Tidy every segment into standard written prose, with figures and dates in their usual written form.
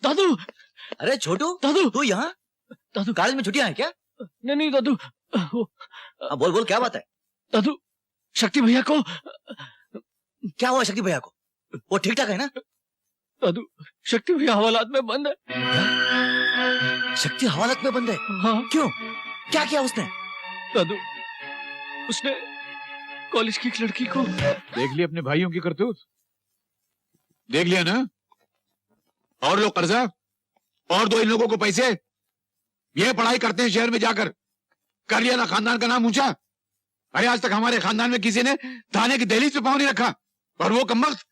दादू। अरे छोटू, दादू। तू यहाँ? दादू, कॉलेज में छुट्टियां हैं क्या? नहीं नहीं दादू। बोल बोल, क्या बात है? दादू, शक्ति भैया को। क्या हुआ शक्ति भैया को? वो ठीक ठाक है ना? दादू, शक्ति भैया हवालात में बंद है। शक्ति हवालात में बंद है? हाँ। क्यों? क्या किया उसने? दादू, उसने कॉलेज की एक लड़की को। देख लिया अपने भाइयों की करतूत? देख लिया ना? और लोग कर्जा, और दो इन लोगों को पैसे। ये पढ़ाई करते हैं शहर में जाकर, कर लिया ना खानदान का नाम ऊंचा। अरे आज तक हमारे खानदान में किसी ने थाने की दहलीज पे पांव नहीं रखा, और वो कमबख्त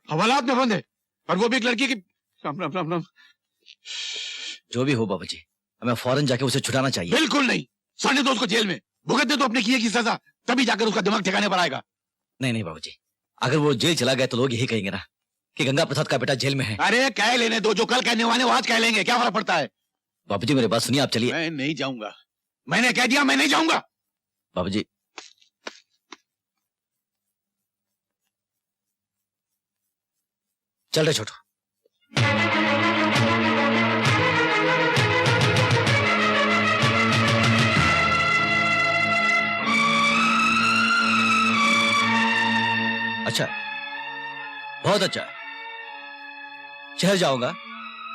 हवालात में बंद है, और वो भी एक लड़की की। राम राम राम राम। जो भी हो बाबूजी, हमें फौरन जाके उसे छुड़ाना चाहिए। बिल्कुल नहीं, साढ़े दो उसको जेल में भुगत दे तो अपने किए की सजा, तभी जाकर उसका दिमाग ठिकाने पर आएगा। नहीं नहीं बाबूजी, अगर वो जेल चला गया तो लोग यही कहेंगे ना कि गंगा प्रसाद का बेटा जेल में है। अरे कह लेने दो, जो कल कहने वाले वो आज कह लेंगे, क्या फर्क पड़ता है? बाबूजी मेरी बात सुनिए, आप चलिए। मैं नहीं जाऊंगा, मैंने कह दिया मैं नहीं जाऊंगा। बाबूजी, चल रहे छोटू। अच्छा, बहुत अच्छा। शहर जाऊंगा,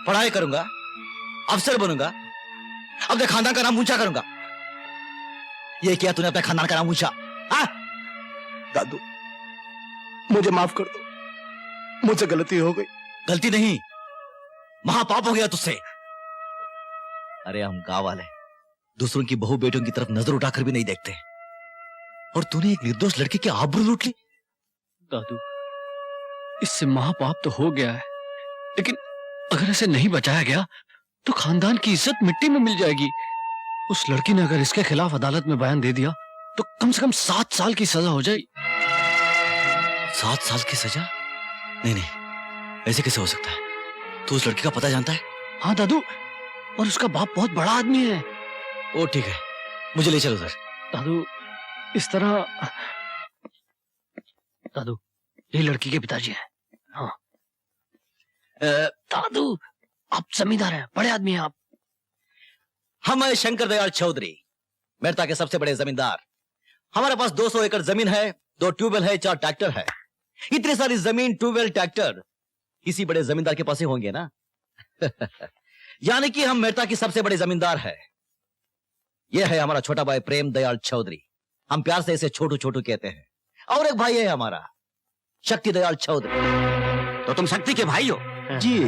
पढ़ाई करूंगा, अफसर बनूंगा, अपने खानदान का नाम ऊंचा करूंगा। ये किया तूने अपने खानदान का नाम ऊंचा? हाँ? दादू, मुझे माफ कर दो, मुझसे गलती हो गई। गलती नहीं, महापाप हो गया तुझसे। अरे हम गांव वाले दूसरों की बहू बेटियों की तरफ नजर उठाकर भी नहीं देखते, और तूने एक निर्दोष लड़की की आबरू लूट ली। दादू, इससे महापाप तो हो गया है, लेकिन अगर इसे नहीं बचाया गया तो खानदान की इज्जत मिट्टी में मिल जाएगी। उस लड़की ने अगर इसके खिलाफ अदालत में बयान दे दिया तो कम से कम 7 साल की सजा हो जाएगी। 7 साल की सजा? नहीं नहीं, ऐसे कैसे हो सकता है? तू उस लड़की का पता जानता है? हाँ दादू, और उसका बाप बहुत बड़ा आदमी है। ओ ठीक है, मुझे ले चल उधर। दादू, इस तरह। दादू, ये लड़की के पिताजी हैं। हाँ। दादू, आप जमींदार हैं, बड़े आदमी हैं आप। हम हैं शंकर दयाल चौधरी, मेरता के सबसे बड़े जमींदार। हमारे पास 200 एकड़ जमीन है, 2 ट्यूबवेल है, 4 ट्रैक्टर है। इतनी सारी जमीन, ट्यूबवेल, ट्रैक्टर किसी बड़े जमींदार के पास ही होंगे ना? यानी कि हम मेरता की सबसे बड़े जमींदार है। यह है हमारा छोटा भाई प्रेम दयाल चौधरी, हम प्यार से इसे छोटू छोटू कहते हैं। और एक भाई है हमारा शक्ति दयाल चौधरी। तो तुम शक्ति के भाई हो? जी।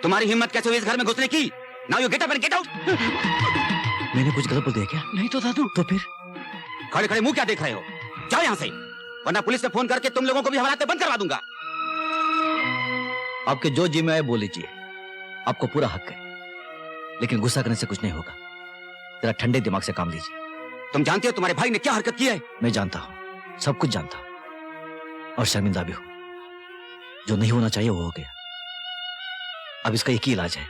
तुम्हारी हिम्मत कैसे हुई इस घर में घुसने की? Now you get up and get out. मैंने कुछ गलत बोल दिया क्या? नहीं तो दादू। तो फिर खड़े खड़े मुंह क्या देख रहे हो? जाओ यहां से, वरना पुलिस में फोन करके तुम लोगों को भी हवालात में बंद करवा दूंगा। आपके जो जी में आए बोल लीजिए, आपको पूरा हक है, लेकिन गुस्सा करने से कुछ नहीं होगा। जरा ठंडे दिमाग से काम लीजिए। तुम जानते हो तुम्हारे भाई ने क्या हरकत की है? मैं जानता हूं, सब कुछ जानता हूं, और शर्मिंदा भी हूं। जो नहीं होना चाहिए वो हो गया। अब इसका एक ही इलाज है,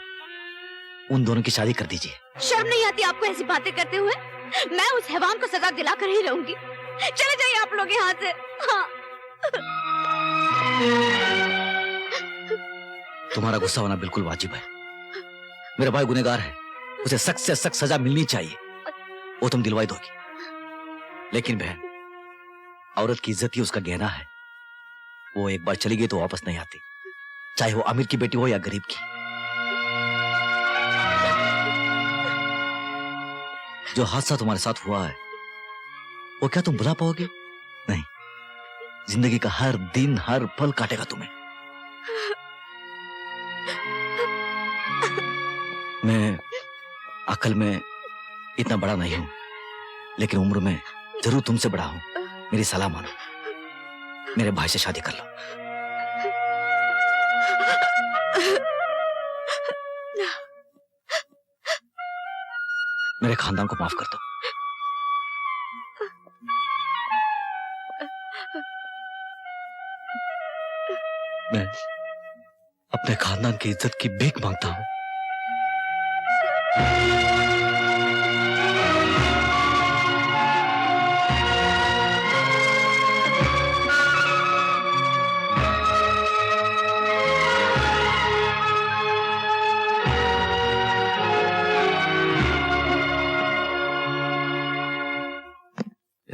उन दोनों की शादी कर दीजिए। शर्म नहीं आती आपको ऐसी बातें करते हुए? मैं उस हैवान को सजा दिलाकर ही रहूंगी। चले जाइए आप लोग यहाँ से। हाँ। तुम्हारा गुस्सा होना बिल्कुल वाजिब है। मेरा भाई गुनहगार है, उसे सख्त से सख्त सजा मिलनी चाहिए, वो तुम दिलवाई दोगी। लेकिन बहन, औरत की इज्जत ही उसका गहना है। वो एक बार चली गई तो वापस नहीं आती, चाहे वो अमीर की बेटी हो या गरीब की। जो हादसा तुम्हारे साथ हुआ है वो क्या तुम भुला पाओगे? नहीं, जिंदगी का हर दिन हर पल काटेगा तुम्हें। मैं अकल में इतना बड़ा नहीं हूं, लेकिन उम्र में जरूर तुमसे बड़ा हूं। मेरी सलाह मानो, मेरे भाई से शादी कर लो। मेरे खानदान को माफ कर दो। मैं अपने खानदान की इज्जत की भीख मांगता हूं।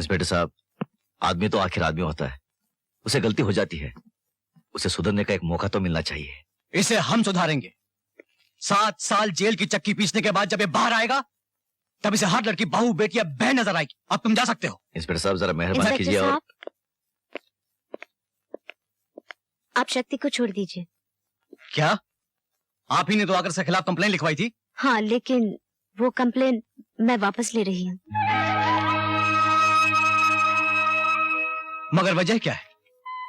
इंस्पेक्टर साहब, आदमी तो आखिर आदमी होता है, उसे गलती हो जाती है, उसे सुधरने का एक मौका तो मिलना चाहिए। इसे हम सुधारेंगे। 7 साल जेल की चक्की पीसने के बाद जब ये बाहर आएगा तब इसे हर लड़की बहू बेटी या बहन नजर आएगी। अब तुम जा सकते हो। इंस्पेक्टर साहब जरा मेहरबानी कीजिए और आप शक्ति को छोड़ दीजिए। क्या? आप ही ने तो आकर से खिलाफ कंप्लेन लिखवाई थी। हाँ, लेकिन वो कंप्लेन मैं वापस ले रही हूँ। मगर वजह क्या है?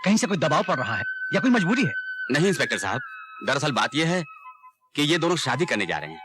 कहीं से कोई दबाव पड़ रहा है या कोई मजबूरी है? नहीं इंस्पेक्टर साहब, दरअसल बात यह है कि ये दोनों शादी करने जा रहे हैं।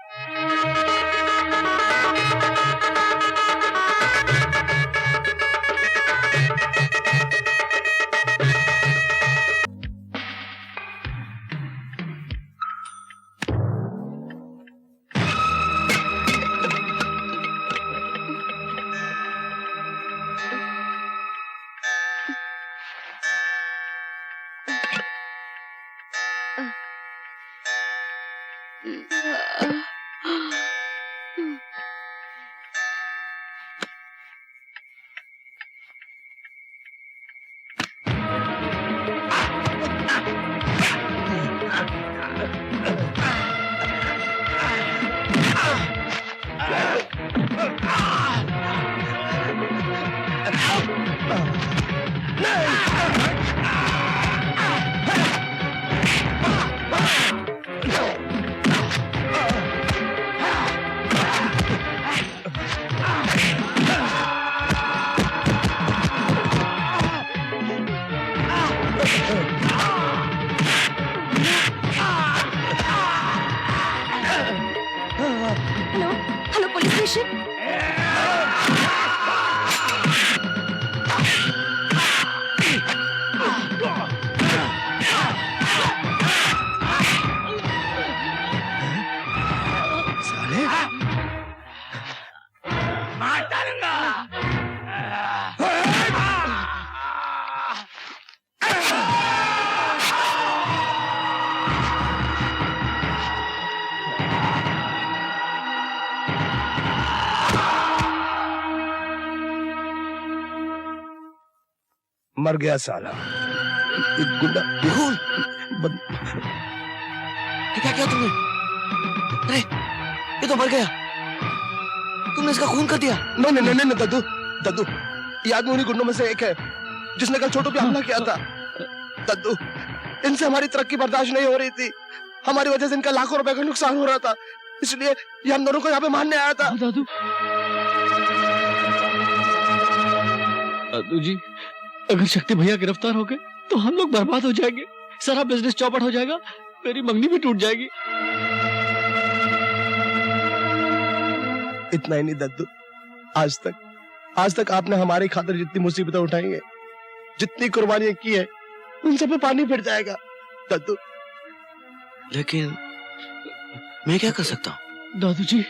Hello, hello police station. मर गया साला। एक गुंडा क्या किया तुमने? अरे ये तो मर गया। तुमने इसका खून कर दिया। नहीं नहीं नहीं नहीं दादू, दादू ये आदमी उन्हीं गुंडों में से एक है जिसने कल छोटू पे हमला किया था। दादू इनसे हमारी तरक्की बर्दाश्त नहीं हो रही थी, हमारी वजह से इनका लाखों रुपए का नुकसान हो रहा था, इसलिए ये हम दोनों को यहाँ पे मारने आया था। दादू, दादू जी, अगर शक्ति भैया गिरफ्तार हो गए तो हम लोग बर्बाद हो जाएंगे, सारा बिजनेस चौपट हो जाएगा, मेरी मंगनी भी टूट जाएगी। इतना ही नहीं दद्दू, आज तक आपने हमारी खातिर जितनी मुसीबतें उठाई हैं, जितनी कुर्बानियां की है, उन सब पे पानी फिर जाएगा दद्दू। लेकिन मैं क्या कर सकता हूँ? दादू जी,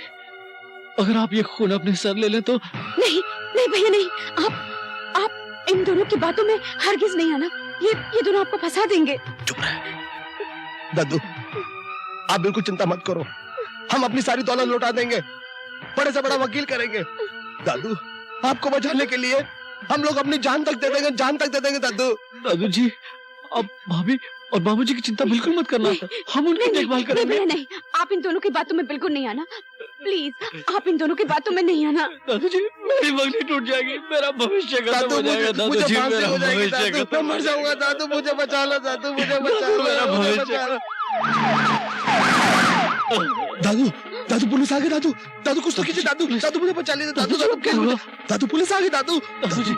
अगर आप ये खून अपने सर ले लें तो। नहीं नहीं भैया नहीं, आप इन दोनों की बातों में हरगिज नहीं आना, ये दोनों आपको फंसा देंगे। चुप रहे। दद्दू आप बिल्कुल चिंता मत करो, हम अपनी सारी दौलत लौटा देंगे, बड़े से बड़ा वकील करेंगे। दादू आपको बचाने के लिए हम लोग अपनी जान तक दे देंगे, जान तक दे देंगे दादू। दादू जी, अब भाभी और बाबूजी की चिंता बिल्कुल मत करना, हम उनकी देखभाल करेंगे। नहीं, नहीं, आप इन दोनों की बातों में बिल्कुल नहीं आना, प्लीज, आप इन दोनों की बातों में नहीं आना। दादू जी, मेरी मंगनी टूट जाएगी, मेरा भविष्य खत्म हो जाएगा। दादू जी, मेरा भविष्य खत्म, मैं मर जाऊंगा दादू, मुझे बचा लो दादू, मुझे बचा लो, मेरा भविष्य। दादू दादू पुलिस आ गई, दादू दादू कुछ तो कीजिए दादू, दादू मुझे बचा लीजिए दादू, दादू पुलिस आ गई दादू। दादू जी,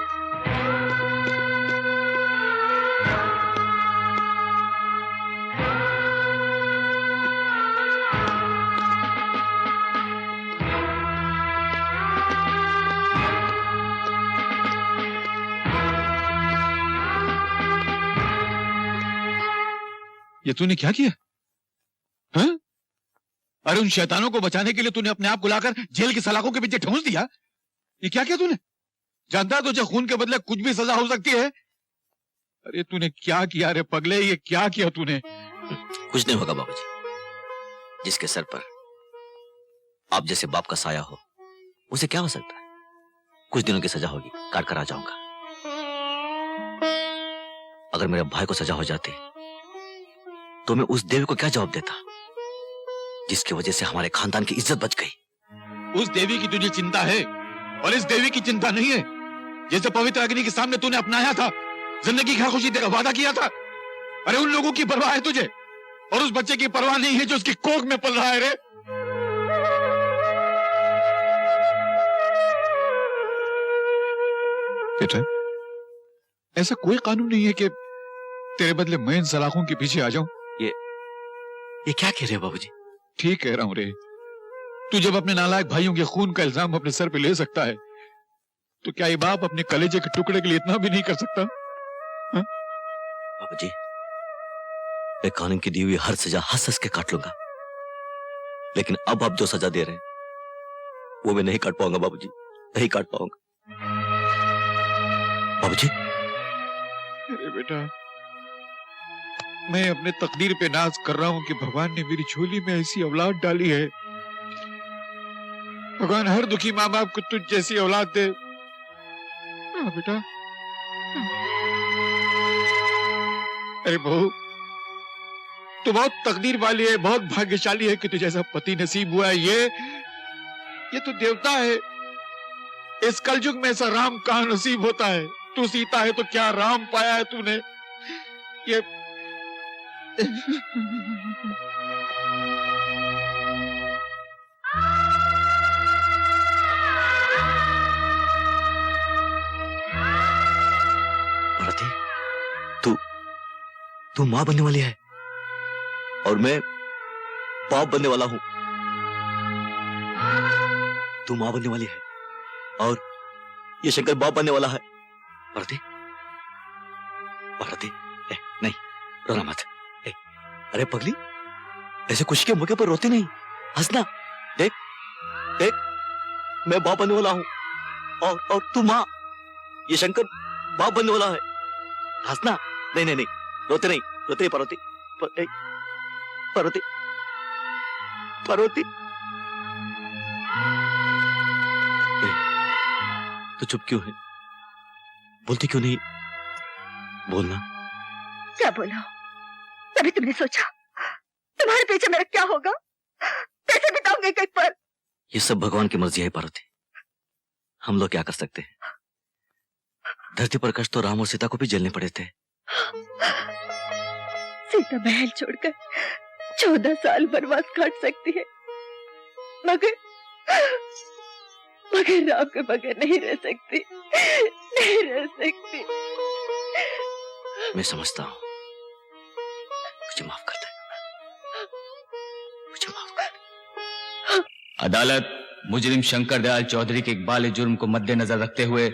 ये तूने क्या किया? हाँ? अरे उन शैतानों को बचाने के लिए तूने अपने आप को लाकर जेल की सलाखों के पीछे ठूंस दिया। ये क्या किया तूने? जानता तुझे खून के बदले कुछ भी सजा हो सकती है। अरे तूने क्या किया रे पगले, ये क्या किया तूने? कुछ नहीं होगा बाबूजी, जिसके सर पर आप जैसे बाप का साया हो उसे क्या हो सकता है? कुछ दिनों की सजा होगी, काट कर आ जाऊंगा। अगर मेरे भाई को सजा हो जाती तो मैं उस देवी को क्या जवाब देता जिसकी वजह से हमारे खानदान की इज्जत बच गई। उस देवी की तुझे चिंता है और इस देवी की चिंता नहीं है। जैसे पवित्र अग्नि के सामने तूने अपनाया था, जिंदगी का खुशी देकर वादा किया था। अरे उन लोगों की परवाह है तुझे, और उस बच्चे की परवाह नहीं है जो उसकी कोख में पल रहा है। रे बेटा, ऐसा कोई कानून नहीं है कि तेरे बदले मैं इन सलाखों के पीछे आ जाऊं। ये क्या कह रहे हो बाबूजी? ठीक कह रहा हूं रे। तू जब अपने नालायक भाइयों के खून का इल्जाम अपने सर पे ले सकता है, तो क्या ये बाप अपने कलेजे के टुकड़े के लिए इतना भी नहीं कर सकता? बाबूजी, मैं कानून की दी हुई हर सजा हंस हंस के काट लूंगा, लेकिन अब आप जो सजा दे रहे हैं वो मैं नहीं काट पाऊंगा बाबूजी, नहीं काट पाऊंगा। बाबूजी, अरे बेटा, मैं अपने तकदीर पे नाज कर रहा हूं कि भगवान ने मेरी झोली में ऐसी औलाद डाली है। भगवान हर दुखी माँ बाप को तुझ जैसी औलाद दे। हाँ बेटा। अरे बहू, तू बहुत तकदीर वाली है, बहुत भाग्यशाली है कि तुझे ऐसा पति नसीब हुआ है। ये तो देवता है। इस कलयुग में ऐसा राम कहां नसीब होता है? तू सीता है तो क्या राम पाया है तूने? ये भारती, तू मां बनने वाली है और मैं बाप बनने वाला हूं। तू मां बनने वाली है और ये शंकर बाप बनने वाला है। भारती, भारती, नहीं, रोना मत। अरे पगली, ऐसे खुशी के मौके पर रोती नहीं, हंसना। देख देख, मैं बाप बनने वाला हूं और तू मां। ये शंकर बाप बनने वाला है। हंसना। नहीं नहीं नहीं, रोते नहीं, रोते नहीं पार्वती, पार्वती, पार्वती। तो चुप क्यों है? बोलती क्यों नहीं? बोलना। क्या बोला? तभी तुमने सोचा तुम्हारे पीछे मेरा क्या होगा? कैसे बिताऊंगे एक पल? ये सब भगवान की मर्जी है पार्वती, हम लोग क्या कर सकते हैं? धरती पर कष्ट तो राम और सीता को भी झेलने पड़े थे। सीता महल छोड़कर 14 साल वनवास काट सकती है, मगर राम के बगैर नहीं रह सकती, नहीं रह सकती। मैं समझता हूं, मुझे माफ कर दे, मुझे माफ कर दे। अदालत मुजरिम शंकर दयाल चौधरी के इकबाल जुर्म को मद्देनजर रखते हुए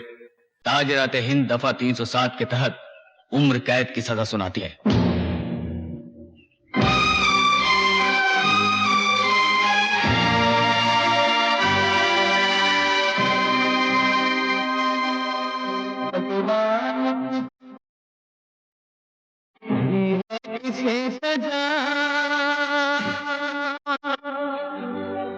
ताजरात हिंद दफा 307 के तहत उम्र कैद की सजा सुनाती है।